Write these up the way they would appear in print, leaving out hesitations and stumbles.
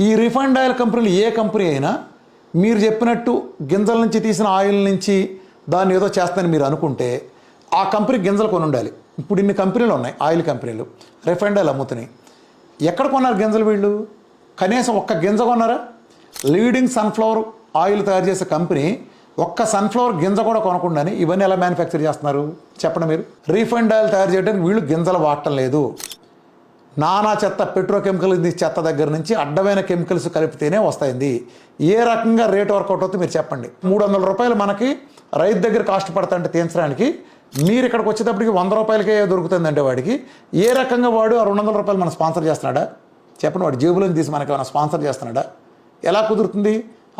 ఈ refined oil కంపెనీలు ఏ company అయినా మీరు చెప్పినట్టు గింజల నుంచి తీసిన ఆయిల్ నుంచి దాన్ని ఏదో చేస్తానని మీరు అనుకుంటే ఆ కంపెనీ గింజలు కొని ఉండాలి. ఇప్పుడు ఇన్ని కంపెనీలు ఉన్నాయి, ఆయిల్ కంపెనీలు రిఫైండ్ ఆయిల్ అమ్ముతున్నాయి. ఎక్కడ కొన్నారు గింజలు వీళ్ళు? కనీసం ఒక్క గింజ కొన్నారా? లీడింగ్ సన్ఫ్లవర్ ఆయిల్ తయారు చేసే కంపెనీ ఒక్క సన్ఫ్లవర్ గింజ కూడా కొనకుండానే ఇవన్నీ ఎలా మ్యానుఫ్యాక్చర్ చేస్తున్నారు చెప్పండి మీరు? రీఫైండ్ ఆయిల్ తయారు చేయడానికి వీళ్ళు గింజలు వాడటం లేదు. నానా చెత్త, పెట్రోకెమికల్ చెత్త దగ్గర నుంచి అడ్డమైన కెమికల్స్ కలిపితేనే వస్తాయింది. ఏ రకంగా రేట్ వర్కౌట్ అవుతుంది మీరు చెప్పండి. 300 రూపాయలు మనకి రైతు దగ్గర కాస్ట్ పడుతుంటే తీయించడానికి, మీరు ఇక్కడికి వచ్చేటప్పటికి 100 రూపాయలకే దొరుకుతుందంటే వాడికి ఏ రకంగా వాడు ఆ 200 రూపాయలు మనం స్పాన్సర్ చేస్తున్నాడా చెప్పండి? వాడు జేబులోని తీసి మనకి ఏమైనా స్పాన్సర్ చేస్తున్నాడా? ఎలా కుదురుతుంది?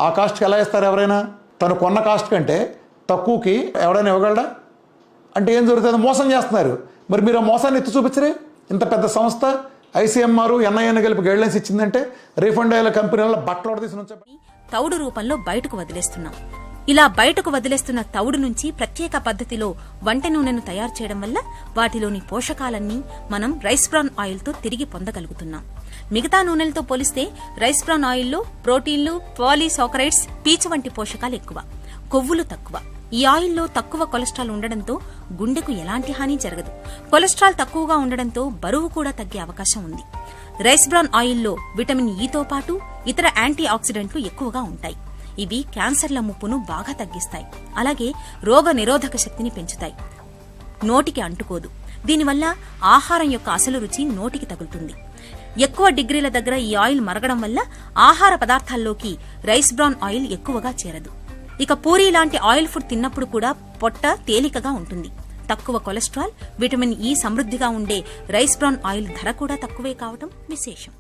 ఆ కాస్ట్కి ఎలా ఇస్తారు ఎవరైనా? తను కొన్న కాస్ట్ కంటే తక్కువకి ఎవడైనా ఇవ్వగలడా? అంటే ఏం జరుగుతుంది? మోసం చేస్తున్నారు. మరి మీరు ఆ మోసాన్ని ఎత్తి చూపించరే? ఇంత పెద్ద సంస్థ ICMR NIN కలిపి గైడ్లైన్స్ ఇచ్చిందంటే రీఫండ్ ఆయిల్ కంపెనీల బట్టలు తీసి తౌడు రూపంలో బయటకు వదిలేస్తున్నాం. ఇలా బయటకు వదిలేస్తున్న తౌడు నుంచి ప్రత్యేక పద్ధతిలో వంట నూనెను తయారు చేయడం వల్ల వాటిలోని పోషకాలన్నీ మనం రైస్ బ్రాన్ ఆయిల్తో తిరిగి పొందగలుగుతున్నాం. మిగతా నూనెలతో పోలిస్తే రైస్ బ్రాన్ ఆయిల్లో ప్రోటీన్లు, పాలీసాకరైడ్స్, పీచు వంటి పోషకాలు ఎక్కువ, కొవ్వులు తక్కువ. ఈ ఆయిల్లో తక్కువ కొలెస్ట్రాల్ ఉండడంతో గుండెకు ఎలాంటి హాని జరగదు. కొలెస్ట్రాల్ తక్కువగా ఉండడంతో బరువు కూడా తగ్గే అవకాశం ఉంది. రైస్ బ్రాన్ ఆయిల్లో విటమిన్ ఈతో పాటు ఇతర యాంటీ ఆక్సిడెంట్లు ఎక్కువగా ఉంటాయి. ఇవి క్యాన్సర్ల ముప్పును బాగా తగ్గిస్తాయి. అలాగే రోగ నిరోధక శక్తిని పెంచుతాయి. నోటికి అంటుకోదు. దీనివల్ల ఆహారం యొక్క అసలు రుచి నోటికి తగులుతుంది. ఎక్కువ డిగ్రీల దగ్గర ఈ ఆయిల్ మరగడం వల్ల ఆహార పదార్థాల్లోకి రైస్ బ్రాన్ ఆయిల్ ఎక్కువగా చేరదు. ఇక పూరీ లాంటి ఆయిల్ ఫుడ్ తిన్నప్పుడు కూడా పొట్ట తేలికగా ఉంటుంది. తక్కువ కొలెస్ట్రాల్, విటమిన్ ఈ సమృద్ధిగా ఉండే రైస్ బ్రాన్ ఆయిల్ ధర కూడా తక్కువే కావడం విశేషం.